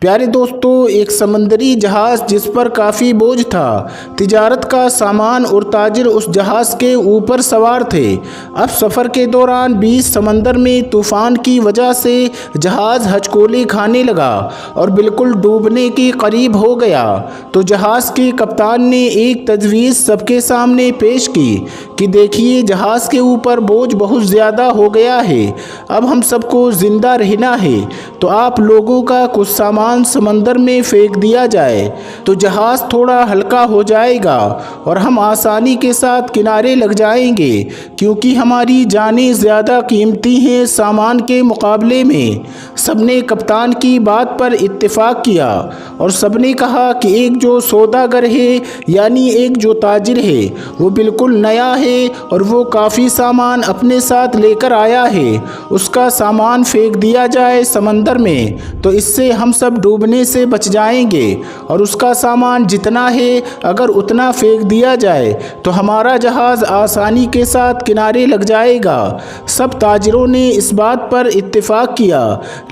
प्यारे दोस्तों, एक समंदरी जहाज़ जिस पर काफ़ी बोझ था, तिजारत का सामान और ताजिर उस जहाज़ के ऊपर सवार थे। अब सफ़र के दौरान बीच समंदर में तूफ़ान की वजह से जहाज़ हचकोले खाने लगा और बिल्कुल डूबने के करीब हो गया। तो जहाज़ के कप्तान ने एक तजवीज़ सबके सामने पेश की कि देखिए, जहाज़ के ऊपर बोझ बहुत ज़्यादा हो गया है, अब हम सबको ज़िंदा रहना है, तो आप लोगों का कुछ सामान समंदर में फेंक दिया जाए तो जहाज़ थोड़ा हल्का हो जाएगा और हम आसानी के साथ किनारे लग जाएंगे, क्योंकि हमारी जानें ज़्यादा कीमती हैं सामान के मुकाबले में। सबने कप्तान की बात पर इत्तेफाक किया और सबने कहा कि एक जो सौदागर है, यानी एक जो ताजिर है, वो बिल्कुल नया है और वो काफ़ी सामान अपने साथ लेकर आया है, उसका सामान फेंक दिया जाए समंदर में तो इससे हम सब डूबने से बच जाएंगे, और उसका सामान जितना है अगर उतना फेंक दिया जाए तो हमारा जहाज़ आसानी के साथ किनारे लग जाएगा। सब ताजिरों ने इस बात पर इत्तेफाक किया,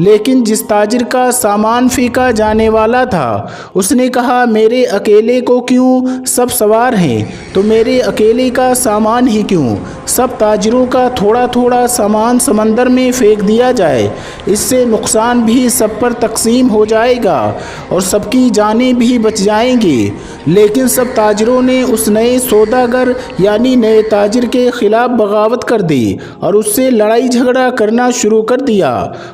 लेकिन जिस ताजिर का सामान फेंका जाने वाला था उसने कहा, मेरे अकेले को क्यों, सब सवार हैं तो मेरे अकेले का सामान ही क्यों। सब ताजिरों का थोड़ा थोड़ा सामान समंदर में फेंक दिया जाए, इससे नुकसान भी सब पर तकसीम हो जाएगा और सबकी जानें भी बच जाएंगी। लेकिन सब ताजिरों ने उस नए सौदागर यानी नए ताजिर के खिलाफ बगावत कर दी और उससे लड़ाई झगड़ा करना शुरू कर दिया,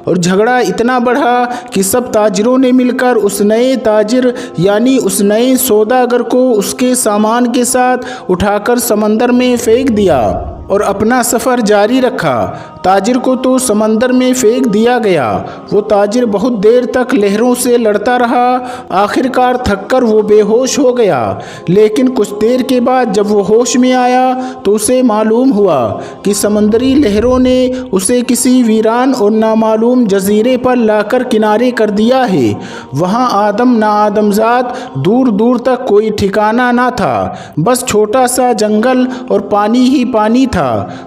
और झगड़ा इतना बढ़ा कि सब ताजिरों ने मिलकर उस नए ताजिर यानी उस नए सौदागर को उसके सामान के साथ उठाकर समंदर में फेंक दिया और अपना सफ़र जारी रखा। ताजिर को तो समंदर में फेंक दिया गया। वो ताजिर बहुत देर तक लहरों से लड़ता रहा, आखिरकार थककर वो बेहोश हो गया। लेकिन कुछ देर के बाद जब वो होश में आया तो उसे मालूम हुआ कि समंदरी लहरों ने उसे किसी वीरान और नामालूम जजीरे पर लाकर किनारे कर दिया है। वहाँ आदम ना आदमजात दूर दूर तक कोई ठिकाना ना था, बस छोटा सा जंगल और पानी ही पानी था।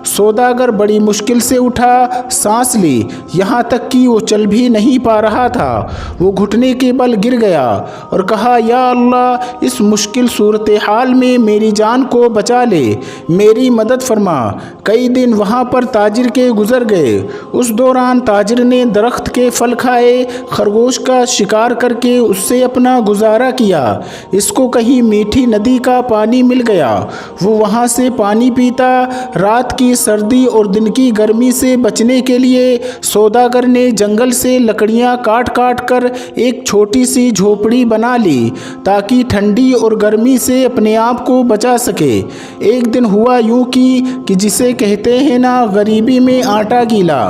सौदागर बड़ी मुश्किल से उठा, सांस ली, यहाँ तक कि वो चल भी नहीं पा रहा था। वो घुटने के बल गिर गया और कहा, या अल्लाह, इस मुश्किल सूरत हाल में मेरी जान को बचा ले, मेरी मदद फरमा। कई दिन वहाँ पर ताजिर के गुजर गए। उस दौरान ताजिर ने दरख्त के फल खाए, खरगोश का शिकार करके उससे अपना गुजारा किया। इसको कहीं मीठी नदी का पानी मिल गया, वो वहाँ से पानी पीता। रात की सर्दी और दिन की गर्मी से बचने के लिए सौदागर ने जंगल से लकड़ियां काट काट कर एक छोटी सी झोपड़ी बना ली, ताकि ठंडी और गर्मी से अपने आप को बचा सके। एक दिन हुआ यूं कि जिसे कहते हैं ना, गरीबी में आटा गीला।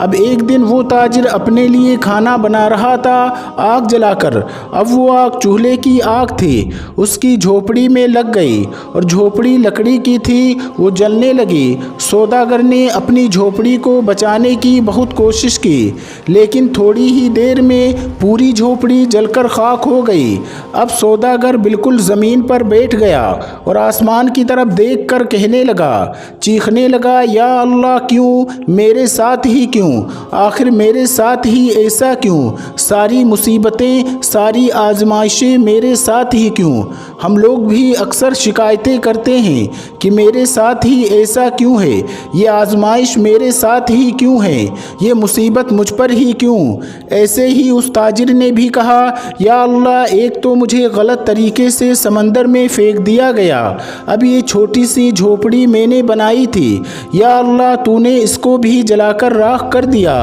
अब एक दिन वो ताजिर अपने लिए खाना बना रहा था आग जलाकर। अब वो आग चूल्हे की आग थी, उसकी झोपड़ी में लग गई और झोपड़ी लकड़ी की थी, वो जलने लगी। सौदागर ने अपनी झोपड़ी को बचाने की बहुत कोशिश की, लेकिन थोड़ी ही देर में पूरी झोपड़ी जलकर खाक हो गई। अब सौदागर बिल्कुल ज़मीन पर बैठ गया और आसमान की तरफ देखकर कहने लगा, चीखने लगा, या अल्लाह, क्यों मेरे साथ ही क्यों, आखिर मेरे साथ ही ऐसा क्यों, सारी मुसीबतें सारी आजमाइशें मेरे साथ ही क्यों। हम लोग भी अक्सर शिकायतें करते हैं कि मेरे साथ ही ऐसा क्यों है, ये आजमाइश मेरे साथ ही क्यों है, ये मुसीबत मुझ पर ही क्यों। ऐसे ही उस ताजिर ने भी कहा, या अल्लाह, एक तो मुझे गलत तरीके से समंदर में फेंक दिया गया, अब ये छोटी सी झोपड़ी मैंने बनाई थी, या अल्लाह, तूने इसको भी जलाकर राख कर दिया।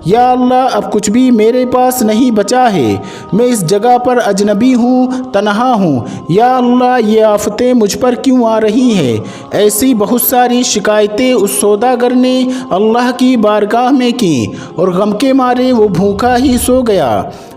या अल्लाह, अब कुछ भी मेरे पास नहीं बचा है, मैं इस जगह पर अजनबी हूँ, तन्हा हूँ। या अल्लाह, ये आफतें मुझ पर क्यों आ रही हैं। ऐसी बहुत सारी शिकायतें उस सौदागर ने अल्लाह की बारगाह में की और गम के मारे वो भूखा ही सो गया।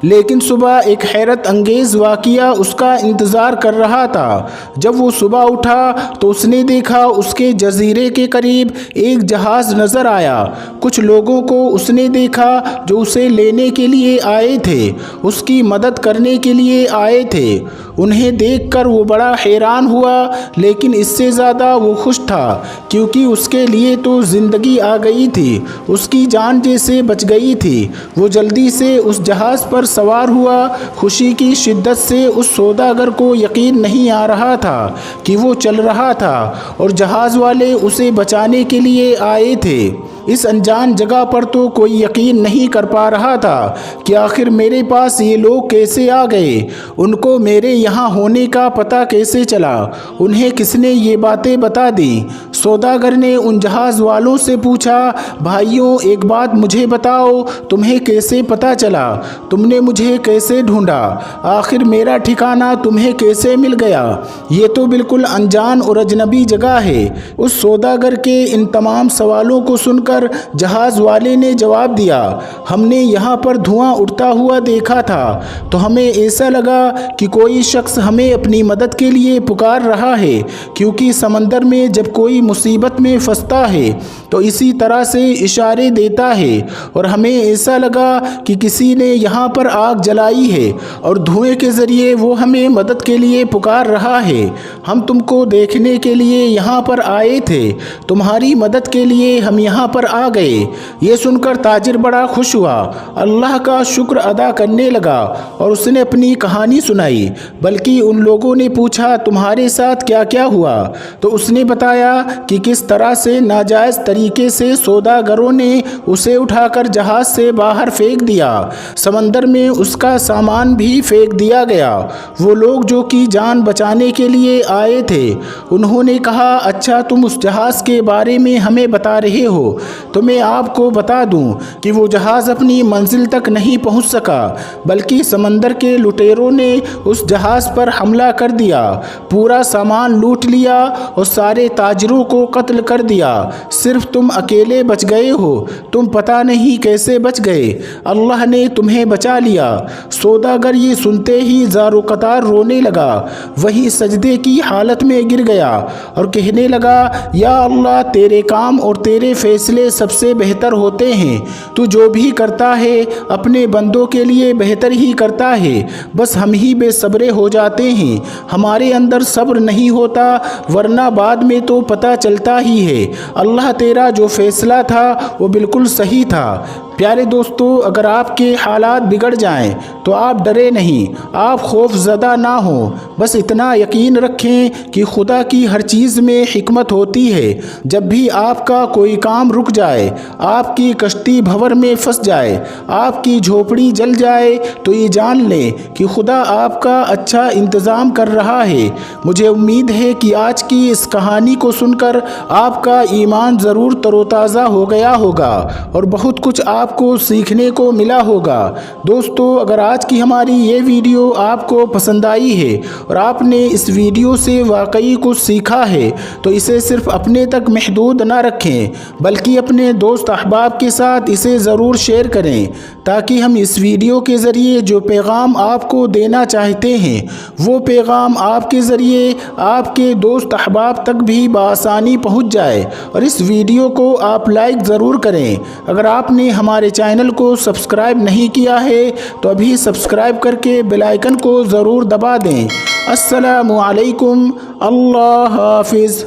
लेकिन सुबह एक हैरत अंगेज़ वाक़िया उसका इंतज़ार कर रहा था। जब वो सुबह उठा तो उसने देखा उसके जजीरे के करीब एक जहाज़ नज़र आया। कुछ लोगों को उसने देखा जो उसे लेने के लिए आए थे, उसकी मदद करने के लिए आए थे। انہیں دیکھ کر وہ بڑا حیران ہوا، لیکن اس سے زیادہ وہ خوش تھا، کیونکہ اس کے لیے تو زندگی آ گئی تھی، اس کی جان جیسے بچ گئی تھی۔ وہ جلدی سے اس جہاز پر سوار ہوا۔ خوشی کی شدت سے اس سوداگر کو یقین نہیں آ رہا تھا کہ وہ چل رہا تھا اور جہاز والے اسے بچانے کے لیے آئے تھے۔ اس انجان جگہ پر تو کوئی یقین نہیں کر پا رہا تھا کہ آخر میرے پاس یہ لوگ کیسے آ گئے، ان کو میرے یہاں ہونے کا پتہ کیسے چلا، انہیں کس نے یہ باتیں بتا دیں۔ سوداگر نے ان جہاز والوں سے پوچھا، بھائیوں ایک بات مجھے بتاؤ، تمہیں کیسے پتہ چلا، تم نے مجھے کیسے ڈھونڈا، آخر میرا ٹھکانہ تمہیں کیسے مل گیا، یہ تو بالکل انجان اور اجنبی جگہ ہے۔ اس سوداگر کے ان تمام سوالوں کو سن کر جہاز والے نے جواب دیا، ہم نے یہاں پر دھواں اٹھتا ہوا دیکھا تھا تو ہمیں ایسا لگا کہ کوئی شخص ہمیں اپنی مدد کے لیے پکار رہا ہے، کیونکہ سمندر میں جب کوئی مصیبت میں پھنستا ہے تو اسی طرح سے اشارے دیتا ہے، اور ہمیں ایسا لگا کہ کسی نے یہاں پر آگ جلائی ہے اور دھوئیں کے ذریعے وہ ہمیں مدد کے لیے پکار رہا ہے۔ ہم تم کو دیکھنے کے لیے یہاں پر آئے تھے، تمہاری مدد کے لیے ہم یہاں پر آ گئے۔ یہ سن کر تاجر بڑا خوش ہوا، اللہ کا شکر ادا کرنے لگا اور اس نے اپنی کہانی سنائی۔ بلکہ ان لوگوں نے پوچھا، تمہارے ساتھ کیا کیا ہوا؟ تو اس نے بتایا کہ کس طرح سے ناجائز طریقے سے سوداگروں نے اسے اٹھا کر جہاز سے باہر پھینک دیا، سمندر میں اس کا سامان بھی پھینک دیا گیا۔ وہ لوگ جو کہ جان بچانے کے لیے آئے تھے، انہوں نے کہا، اچھا تم اس جہاز کے بارے میں ہمیں بتا رہے ہو تو میں آپ کو بتا دوں کہ وہ جہاز اپنی منزل تک نہیں پہنچ سکا، بلکہ سمندر کے لٹیروں نے اس جہاز پر حملہ کر دیا، پورا سامان لوٹ لیا اور سارے تاجروں کو قتل کر دیا، صرف تم اکیلے بچ گئے ہو، تم پتہ نہیں کیسے بچ گئے، اللہ نے تمہیں بچا لیا۔ سوداگر یہ سنتے ہی زار و قطار رونے لگا، وہی سجدے کی حالت میں گر گیا اور کہنے لگا، یا اللہ تیرے کام اور تیرے فیصلے سب سے بہتر ہوتے ہیں، تو جو بھی کرتا ہے اپنے بندوں کے لیے بہتر ہی کرتا ہے، بس ہم ہی بے صبرے ہو جاتے ہیں، ہمارے اندر صبر نہیں ہوتا، ورنہ بعد میں تو پتہ چلتا ہی ہے، اللہ تیرا جو فیصلہ تھا وہ بالکل صحیح تھا۔ پیارے دوستو، اگر آپ کے حالات بگڑ جائیں تو آپ ڈرے نہیں، آپ خوف زدہ نہ ہوں، بس اتنا یقین رکھیں کہ خدا کی ہر چیز میں حکمت ہوتی ہے۔ جب بھی آپ کا کوئی کام رک جائے، آپ کی کشتی بھنور میں پھنس جائے، آپ کی جھوپڑی جل جائے، تو یہ جان لیں کہ خدا آپ کا اچھا انتظام کر رہا ہے۔ مجھے امید ہے کہ آج کی اس کہانی کو سن کر آپ کا ایمان ضرور تر و تازہ ہو گیا ہوگا اور بہت کچھ آپ کو سیکھنے کو ملا ہوگا۔ دوستو، اگر آج کی ہماری یہ ویڈیو آپ کو پسند آئی ہے اور آپ نے اس ویڈیو سے واقعی کچھ سیکھا ہے تو اسے صرف اپنے تک محدود نہ رکھیں، بلکہ اپنے دوست احباب کے ساتھ اسے ضرور شیئر کریں، تاکہ ہم اس ویڈیو کے ذریعے جو پیغام آپ کو دینا چاہتے ہیں وہ پیغام آپ کے ذریعے آپ کے دوست احباب تک بھی بآسانی پہنچ جائے۔ اور اس ویڈیو کو آپ لائک ضرور کریں۔ اگر آپ نے ہمارے چینل کو سبسکرائب نہیں کیا ہے تو ابھی سبسکرائب کر کے بیل آئیکن کو ضرور دبا دیں۔ السلام علیکم، اللہ حافظ۔